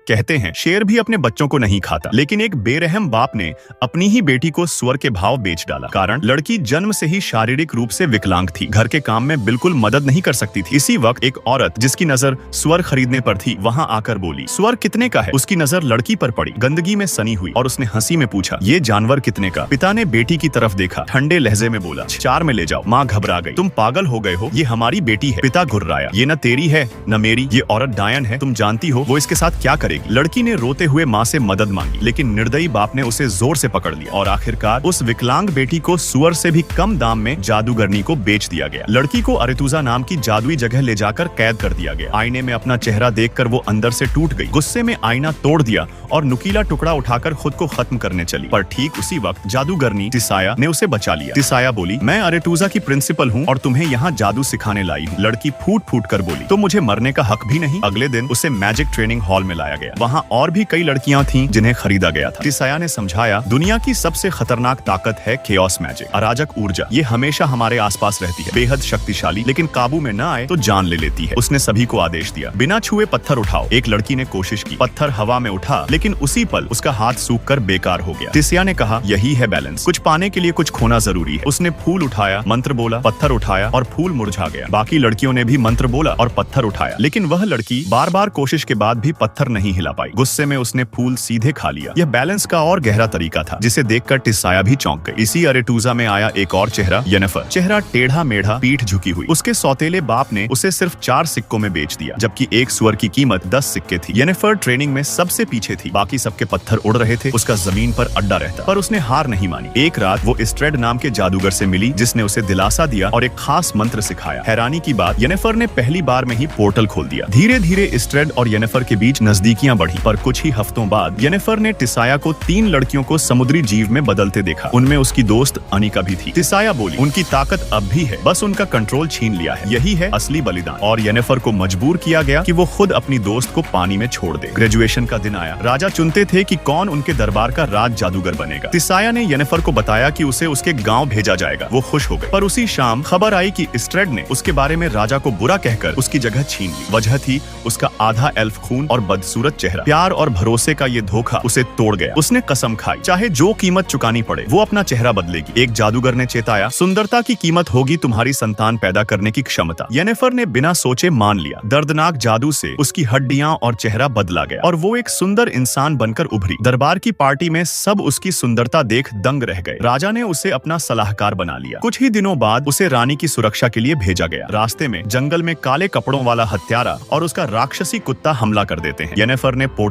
कहते हैं शेर भी अपने बच्चों को नहीं खाता, लेकिन एक बेरहम बाप ने अपनी ही बेटी को सुअर के भाव बेच डाला। कारण लड़की जन्म से ही शारीरिक रूप से विकलांग थी, घर के काम में बिल्कुल मदद नहीं कर सकती थी। इसी वक्त एक औरत जिसकी नजर सुअर खरीदने पर थी वहां आकर बोली, सुअर कितने का है? उसकी नजर लड़की पर पड़ी, गंदगी में सनी हुई और उसने हंसी में पूछा, ये जानवर कितने का? पिता ने बेटी की तरफ देखा, ठंडे लहजे में बोला, 4 में ले जाओ। माँ घबरा गई, तुम पागल हो गए हो, ये हमारी बेटी है। पिता घुर्राया, ये न तेरी है न मेरी, ये औरत डायन है, तुम जानती हो वो इसके साथ क्या करेगी। लड़की ने रोते हुए माँ से मदद मांगी, लेकिन निर्दयी बाप ने उसे जोर से पकड़ लिया और आखिरकार उस विकलांग बेटी को सुअर से भी कम दाम में जादूगरनी को बेच दिया गया। लड़की को अरेतुजा नाम की जादुई जगह ले जाकर कैद कर दिया गया। आईने में अपना चेहरा देखकर वो अंदर से टूट गई। गुस्से में आईना तोड़ दिया और नुकीला टुकड़ा उठाकर खुद को खत्म करने चली। पर ठीक उसी वक्त जादूगरनी तिसाया ने उसे बचा लिया। तिसाया बोली, मैं अरेतुजा की प्रिंसिपल हूँ और तुम्हें यहाँ जादू सिखाने लाई हूँ। लड़की फूट फूट कर बोली, तो मुझे मरने का हक भी नहीं। अगले दिन उसे मैजिक ट्रेनिंग हॉल में लाया गया। वहाँ और भी कई लड़कियां थीं जिन्हें खरीदा गया था। तिसाया ने समझाया, दुनिया की सबसे खतरनाक ताकत है केओस मैजिक, अराजक ऊर्जा। ये हमेशा हमारे आसपास रहती है, बेहद शक्तिशाली, लेकिन काबू में न आए तो जान ले लेती है। उसने सभी को आदेश दिया, बिना छुए पत्थर उठाओ। एक लड़की ने कोशिश की, पत्थर हवा में उठा, लेकिन उसी पल उसका हाथ सूख कर बेकार हो गया। तिसाया ने कहा, यही है बैलेंस, कुछ पाने के लिए कुछ खोना जरूरी है। उसने फूल उठाया, मंत्र बोला, पत्थर उठाया और फूल मुरझा गया। बाकी लड़कियों ने भी मंत्र बोला और पत्थर उठाया, लेकिन वह लड़की बार बार कोशिश के बाद भी पत्थर नहीं हिला पाई। गुस्से में उसने फूल सीधे खा लिया। यह बैलेंस का और गहरा तरीका था, जिसे देखकर तिसाया भी चौंक गई। इसी अरेतुजा में आया एक और चेहरा, येनिफर। चेहरा टेढ़ा मेढ़ा, पीठ झुकी हुई। उसके सौतेले बाप ने उसे सिर्फ 4 सिक्कों में बेच दिया, जबकि एक सुअर की कीमत 10 सिक्के थी। येनिफर ट्रेनिंग में सबसे पीछे थी, बाकी सबके पत्थर उड़ रहे थे, उसका जमीन पर अड्डा रहता। पर उसने हार नहीं मानी। एक रात वो इस्ट्रेड नाम के जादूगर से मिली, जिसने उसे दिलासा दिया और एक खास मंत्र सिखाया। हैरानी की बात, येनिफर ने पहली बार में ही पोर्टल खोल दिया। धीरे धीरे इस्ट्रेड और येनिफर के बीच नजदीकियां बढ़ी, पर कुछ ही हफ्तों बाद येनिफर ने तिसाया को 3 लड़कियों को समुद्री जीव में बदलते देखा। उनमें उसकी दोस्त अनिका भी थी। तिसाया बोली, उनकी ताकत अब भी है, बस उनका कंट्रोल छीन लिया है। यही है असली बलिदान। और येनिफर को मजबूर किया गया कि वो खुद अपनी दोस्त को पानी में छोड़ दे। ग्रेजुएशन का दिन आया। राजा चुनते थे कि कौन उनके दरबार का राज जादूगर बनेगा। तिसाया ने येनिफर को बताया कि उसे उसके गाँव भेजा जाएगा। वो खुश हो गई। पर उसी शाम खबर आई कि इस्ट्रेड ने उसके बारे में राजा को बुरा कहकर उसकी जगह छीन ली। वजह थी उसका आधा एल्फ खून और बदसूरत चेहरा। प्यार और भरोसे का ये धोखा उसे तोड़ गया। उसने कसम खाई, चाहे जो कीमत चुकानी पड़े, वो अपना चेहरा बदलेगी। एक जादूगर ने चेताया, सुंदरता की कीमत होगी तुम्हारी संतान पैदा करने की क्षमता। येनिफर ने बिना सोचे मान लिया। दर्दनाक जादू से उसकी हड्डियां और चेहरा बदला गया और वो एक सुंदर इंसान बनकर उभरी। दरबार की पार्टी में सब उसकी सुंदरता देख दंग रह गए। राजा ने उसे अपना सलाहकार बना लिया। कुछ ही दिनों बाद उसे रानी की सुरक्षा के लिए भेजा गया। रास्ते में जंगल में काले कपड़ों वाला हत्यारा और उसका राक्षसी कुत्ता हमला कर देते हैं। येनिफर ने